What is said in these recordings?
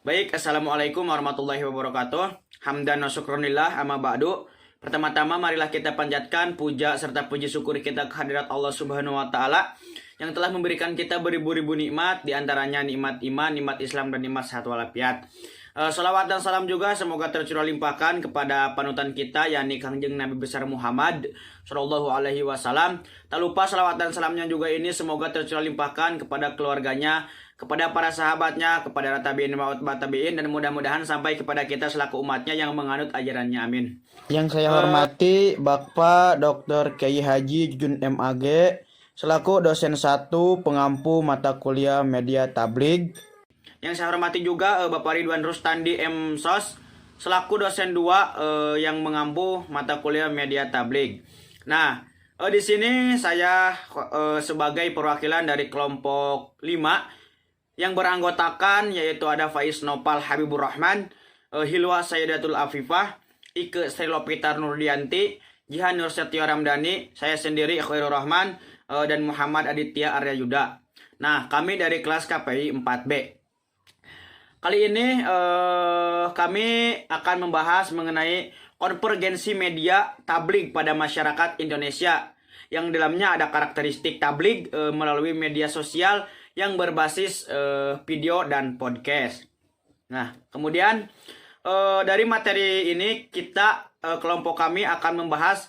Baik, Assalamualaikum warahmatullahi wabarakatuh. Hamdan wa syukronillah amma ba'du. Pertama-tama marilah kita panjatkan puja serta puji syukur kita kehadirat Allah Subhanahu wa taala yang telah memberikan kita beribu-ribu nikmat, di antaranya nikmat iman, nikmat Islam dan nikmat sehat walafiat. Salawat dan salam juga semoga tercurah limpahkan kepada panutan kita yakni Kangjeng Nabi besar Muhammad Shallallahu alaihi wasallam. Tak lupa salawat dan salamnya juga ini semoga tercurah limpahkan kepada keluarganya, kepada para sahabatnya, kepada tabi'in wa utbah tabi'in, dan mudah-mudahan sampai kepada kita selaku umatnya yang menganut ajarannya. Amin. Yang saya hormati Bapak Dr. Kiai Haji Jun MAG selaku dosen 1 pengampu mata kuliah media tabligh. Yang saya hormati juga Bapak Ridwan Rustandi MSos selaku dosen 2 yang mengampu mata kuliah media tabligh. Nah, di sini saya sebagai perwakilan dari kelompok 5 yang beranggotakan yaitu ada Faiz Nopal Habibur Rahman, Hilwa Sayyidatul Afifah, Ike Srilopitar Nurdianti, Jihan Nursetio Ramdhani, saya sendiri Khairul Rahman, dan Muhammad Aditya Arya Yuda. Nah, kami dari kelas KPI 4B. Kali ini kami akan membahas mengenai konvergensi media tabligh pada masyarakat Indonesia, yang dalamnya ada karakteristik tabligh melalui media sosial yang berbasis video dan podcast. Nah, kemudian dari materi ini kita kelompok kami akan membahas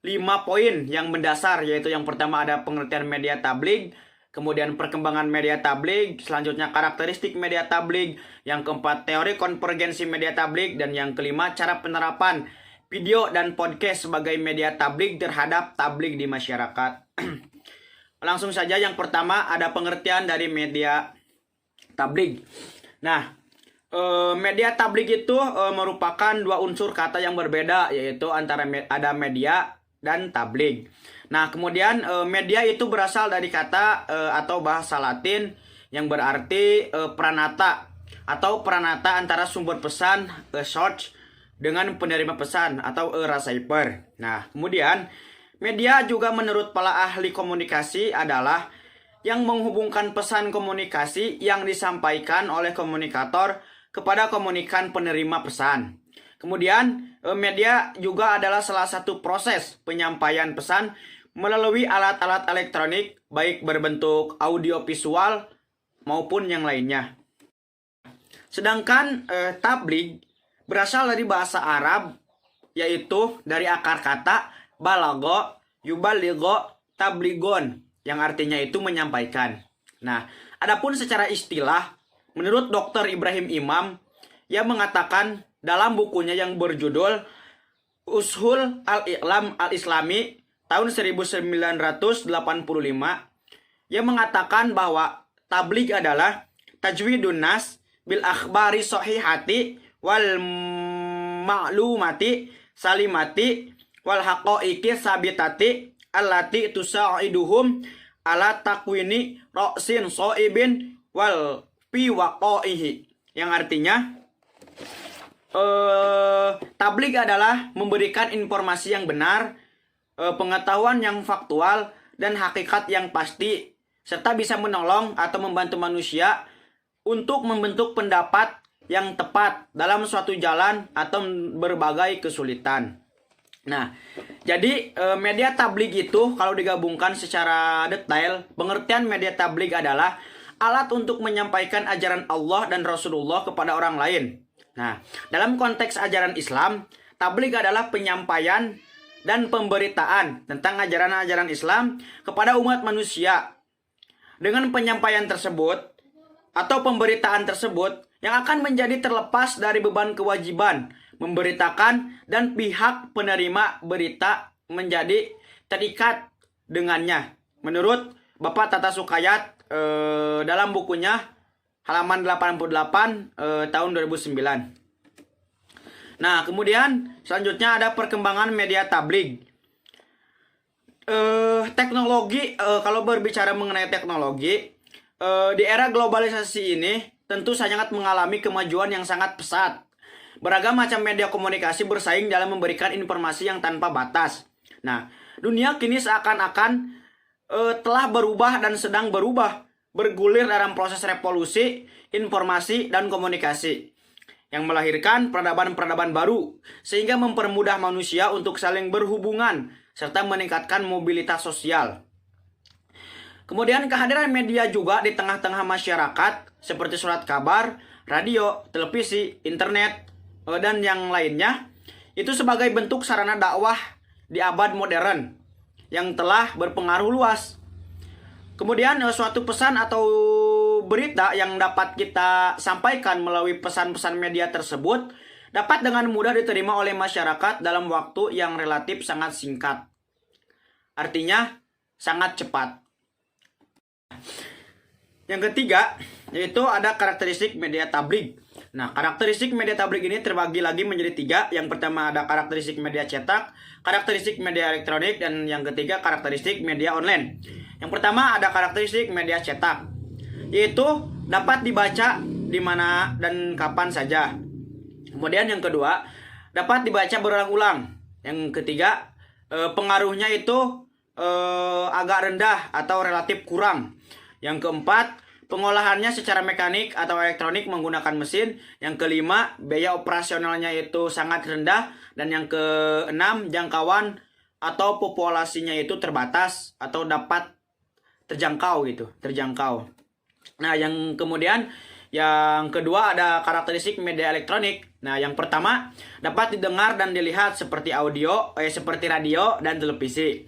5 poin yang mendasar, yaitu yang pertama ada pengertian media tabligh, kemudian perkembangan media tabligh, selanjutnya karakteristik media tabligh, yang keempat teori konvergensi media tabligh, dan yang kelima cara penerapan video dan podcast sebagai media tabligh terhadap tabligh di masyarakat. Langsung saja, yang pertama ada pengertian dari media tabligh. Nah, media tabligh itu merupakan 2 unsur kata yang berbeda, yaitu antara ada media dan tabligh. Nah, kemudian media itu berasal dari kata atau bahasa Latin yang berarti pranata atau peranata antara sumber pesan source dengan penerima pesan atau receiver. Nah, kemudian media juga menurut para ahli komunikasi adalah yang menghubungkan pesan komunikasi yang disampaikan oleh komunikator kepada komunikan penerima pesan. Kemudian media juga adalah salah satu proses penyampaian pesan melalui alat-alat elektronik, baik berbentuk audio visual maupun yang lainnya. Sedangkan tabligh berasal dari bahasa Arab, yaitu dari akar kata balago, yubaligho, tabligon, yang artinya itu menyampaikan. Nah, adapun secara istilah, menurut Dr. Ibrahim Imam, yang mengatakan dalam bukunya yang berjudul Ushul Al-I'lam Al-Islami tahun 1985, yang mengatakan bahwa tabligh adalah tajwidun nas bil akhbari sahihati wal ma'lumati salimati wal haqaiqi sabitati allati tusa'iduhum ala takwini ra'sin so'ibin wal fi waqaihi, yang artinya tabligh adalah memberikan informasi yang benar, pengetahuan yang faktual, dan hakikat yang pasti, serta bisa menolong atau membantu manusia untuk membentuk pendapat yang tepat dalam suatu jalan atau berbagai kesulitan. Nah, jadi media tabligh itu kalau digabungkan secara detail, pengertian media tabligh adalah alat untuk menyampaikan ajaran Allah dan Rasulullah kepada orang lain. Nah, dalam konteks ajaran Islam, tabligh adalah penyampaian dan pemberitaan tentang ajaran-ajaran Islam kepada umat manusia. Dengan penyampaian tersebut atau pemberitaan tersebut yang akan menjadi terlepas dari beban kewajiban memberitakan, dan pihak penerima berita menjadi terikat dengannya. Menurut Bapak Tata Sukayat dalam bukunya halaman 88 tahun 2009. Nah, kemudian selanjutnya ada perkembangan media tabligh. Teknologi, kalau berbicara mengenai teknologi, di era globalisasi ini tentu sangat mengalami kemajuan yang sangat pesat. Beragam macam media komunikasi bersaing dalam memberikan informasi yang tanpa batas. Nah, dunia kini seakan-akan telah berubah dan sedang berubah bergulir dalam proses revolusi, informasi, dan komunikasi yang melahirkan peradaban-peradaban baru sehingga mempermudah manusia untuk saling berhubungan serta meningkatkan mobilitas sosial. Kemudian kehadiran media juga di tengah-tengah masyarakat seperti surat kabar, radio, televisi, internet, dan yang lainnya itu sebagai bentuk sarana dakwah di abad modern yang telah berpengaruh luas. Kemudian suatu pesan atau berita yang dapat kita sampaikan melalui pesan-pesan media tersebut dapat dengan mudah diterima oleh masyarakat dalam waktu yang relatif sangat singkat. Artinya sangat cepat. Yang ketiga, yaitu ada karakteristik media tabligh. Nah, karakteristik media tabligh ini terbagi lagi menjadi 3. Yang pertama ada karakteristik media cetak, karakteristik media elektronik, dan yang ketiga karakteristik media online. Yang pertama ada karakteristik media cetak, yaitu dapat dibaca di mana dan kapan saja. Kemudian yang kedua, dapat dibaca berulang-ulang. Yang ketiga, pengaruhnya itu agak rendah atau relatif kurang. Yang keempat, pengolahannya secara mekanik atau elektronik menggunakan mesin. Yang kelima, biaya operasionalnya itu sangat rendah. Dan yang keenam, jangkauan atau populasinya itu terbatas atau dapat terjangkau gitu, terjangkau. Nah, yang kemudian yang kedua ada karakteristik media elektronik. Nah, yang pertama dapat didengar dan dilihat seperti seperti radio dan televisi.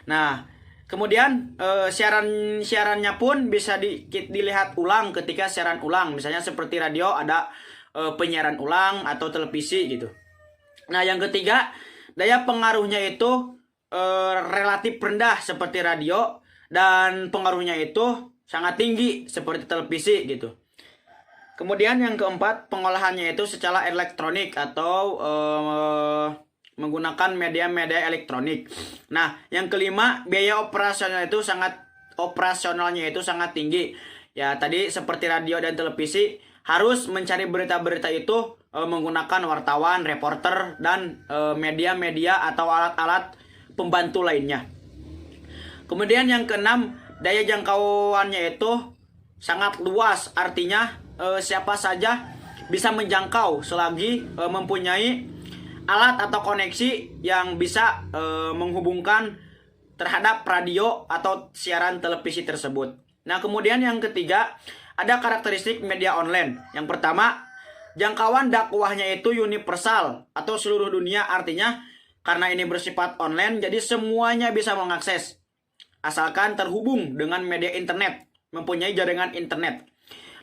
Nah, kemudian siarannya pun bisa dilihat ulang ketika siaran ulang. Misalnya seperti radio ada penyiaran ulang atau televisi gitu. Nah, yang ketiga daya pengaruhnya itu relatif rendah seperti radio dan pengaruhnya itu sangat tinggi seperti televisi gitu. Kemudian yang keempat, pengolahannya itu secara elektronik atau menggunakan media-media elektronik. Nah, yang kelima, biaya operasionalnya itu sangat tinggi. Ya, tadi seperti radio dan televisi harus mencari berita-berita itu menggunakan wartawan, reporter, dan media-media atau alat-alat pembantu lainnya. Kemudian yang keenam, daya jangkauannya itu sangat luas. Artinya siapa saja bisa menjangkau selagi mempunyai alat atau koneksi yang bisa menghubungkan terhadap radio atau siaran televisi tersebut. Nah, kemudian yang ketiga, ada karakteristik media online. Yang pertama, jangkauan dakwahnya itu universal atau seluruh dunia. Artinya karena ini bersifat online, jadi semuanya bisa mengakses asalkan terhubung dengan media internet, mempunyai jaringan internet.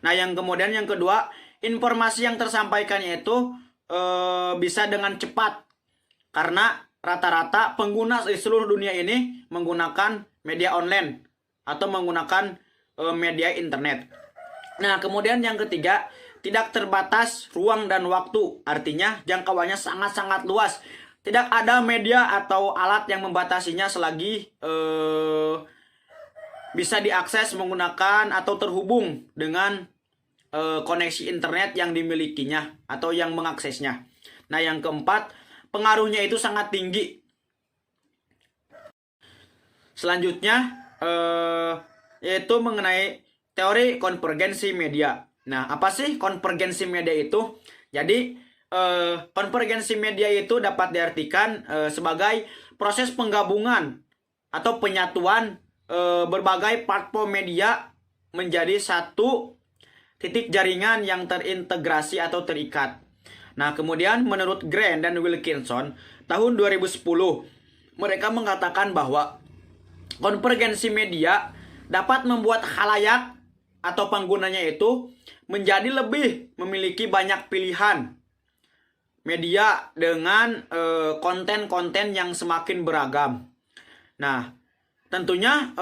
Nah, yang kemudian yang kedua, informasi yang tersampaikannya itu bisa dengan cepat karena rata-rata pengguna di seluruh dunia ini menggunakan media online atau menggunakan media internet. Nah, kemudian yang ketiga, tidak terbatas ruang dan waktu. Artinya jangkauannya sangat-sangat luas. Tidak ada media atau alat yang membatasinya selagi bisa diakses menggunakan atau terhubung dengan koneksi internet yang dimilikinya atau yang mengaksesnya. Nah, yang keempat, pengaruhnya itu sangat tinggi. Selanjutnya yaitu mengenai teori konvergensi media. Nah, apa sih konvergensi media itu? Jadi konvergensi media itu dapat diartikan sebagai proses penggabungan atau penyatuan berbagai platform media menjadi satu titik jaringan yang terintegrasi atau terikat. Nah, kemudian menurut Grant dan Wilkinson tahun 2010 mereka mengatakan bahwa konvergensi media dapat membuat khalayak atau penggunanya itu menjadi lebih memiliki banyak pilihan media dengan konten-konten yang semakin beragam. Nah, tentunya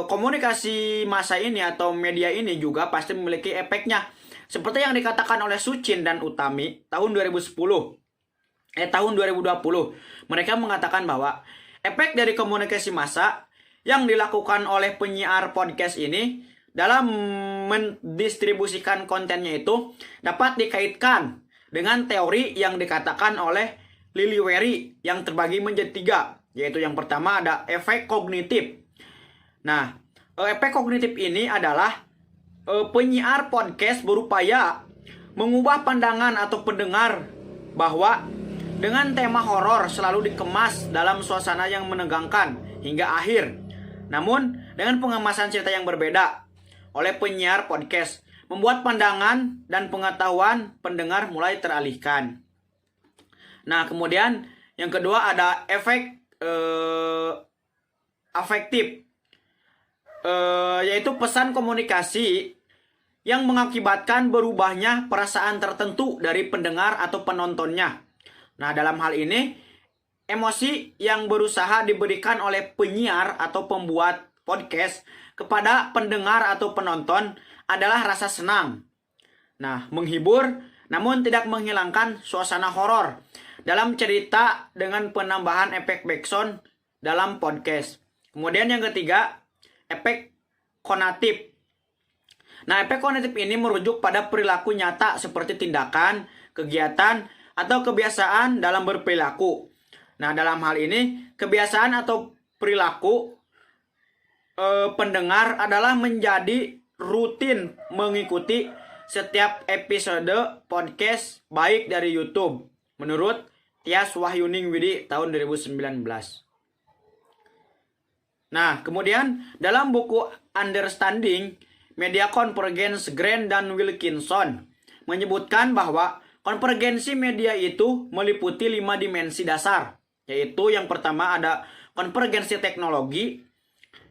komunikasi massa ini atau media ini juga pasti memiliki efeknya. Seperti yang dikatakan oleh Suchin dan Utami tahun 2020. Tahun 2020. Mereka mengatakan bahwa efek dari komunikasi massa yang dilakukan oleh penyiar podcast ini dalam mendistribusikan kontennya itu dapat dikaitkan dengan teori yang dikatakan oleh Liliweri yang terbagi menjadi 3, yaitu yang pertama ada efek kognitif. Nah, efek kognitif ini adalah penyiar podcast berupaya mengubah pandangan atau pendengar bahwa dengan tema horor selalu dikemas dalam suasana yang menegangkan hingga akhir. Namun dengan pengemasan cerita yang berbeda oleh penyiar podcast membuat pandangan dan pengetahuan pendengar mulai teralihkan. Nah, kemudian yang kedua ada efek afektif, yaitu pesan komunikasi yang mengakibatkan berubahnya perasaan tertentu dari pendengar atau penontonnya. Nah, dalam hal ini, emosi yang berusaha diberikan oleh penyiar atau pembuat podcast kepada pendengar atau penonton adalah rasa senang. Nah, menghibur namun tidak menghilangkan suasana horor dalam cerita dengan penambahan efek backsound dalam podcast. Kemudian yang ketiga, efek konatif. Nah, efek konatif ini merujuk pada perilaku nyata seperti tindakan, kegiatan, atau kebiasaan dalam berperilaku. Nah, dalam hal ini, kebiasaan atau perilaku pendengar adalah menjadi rutin mengikuti setiap episode podcast baik dari YouTube. Menurut Tias Wahyuning Widi tahun 2019. Nah, kemudian dalam buku Understanding Media Convergence, Grant dan Wilkinson menyebutkan bahwa konvergensi media itu meliputi 5 dimensi dasar, yaitu yang pertama ada konvergensi teknologi,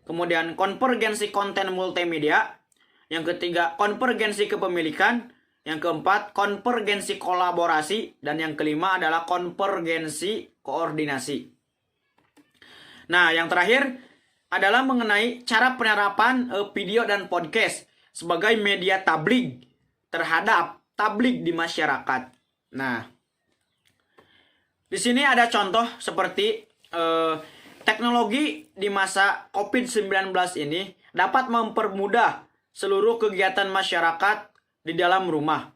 kemudian konvergensi konten multimedia, yang ketiga konvergensi kepemilikan, yang keempat konvergensi kolaborasi, dan yang kelima adalah konvergensi koordinasi. Nah, yang terakhir adalah mengenai cara penerapan video dan podcast sebagai media tabligh terhadap tabligh di masyarakat. Nah, di sini ada contoh seperti teknologi di masa COVID-19 ini dapat mempermudah seluruh kegiatan masyarakat di dalam rumah.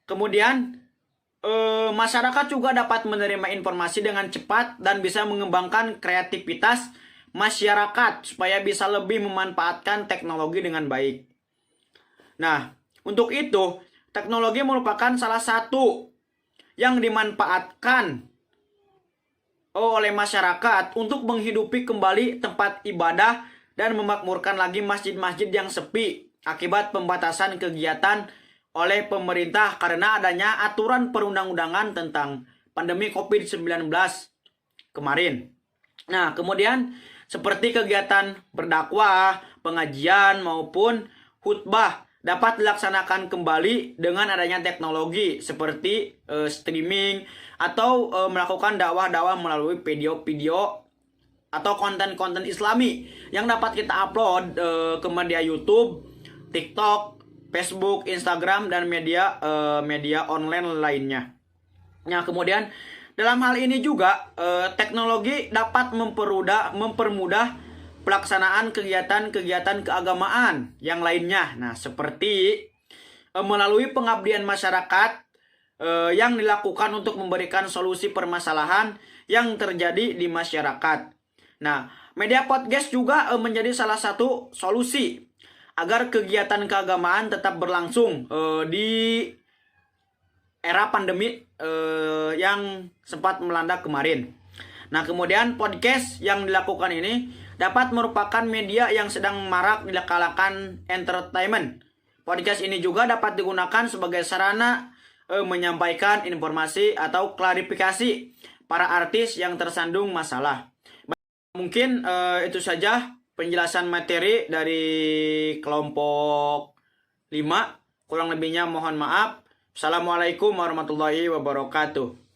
Kemudian masyarakat juga dapat menerima informasi dengan cepat dan bisa mengembangkan kreativitas masyarakat supaya bisa lebih memanfaatkan teknologi dengan baik. Nah, untuk itu, teknologi merupakan salah satu yang dimanfaatkan oleh masyarakat untuk menghidupi kembali tempat ibadah dan memakmurkan lagi masjid-masjid yang sepi akibat pembatasan kegiatan oleh pemerintah karena adanya aturan perundang-undangan tentang pandemi COVID-19 kemarin. Nah, kemudian seperti kegiatan berdakwah, pengajian, maupun khutbah dapat dilaksanakan kembali dengan adanya teknologi seperti streaming atau melakukan dakwah-dakwah melalui video-video atau konten-konten Islami yang dapat kita upload ke media YouTube, TikTok, Facebook, Instagram, dan media online lainnya. Nah, kemudian dalam hal ini juga teknologi dapat mempermudah pelaksanaan kegiatan-kegiatan keagamaan yang lainnya. Nah, seperti melalui pengabdian masyarakat yang dilakukan untuk memberikan solusi permasalahan yang terjadi di masyarakat. Nah, media podcast juga menjadi salah satu solusi agar kegiatan keagamaan tetap berlangsung di era pandemi yang sempat melanda kemarin. Nah, kemudian podcast yang dilakukan ini dapat merupakan media yang sedang marak di kalangan entertainment. Podcast ini juga dapat digunakan sebagai sarana menyampaikan informasi atau klarifikasi para artis yang tersandung masalah. Mungkin itu saja penjelasan materi dari kelompok 5. Kurang lebihnya mohon maaf. Assalamualaikum warahmatullahi wabarakatuh.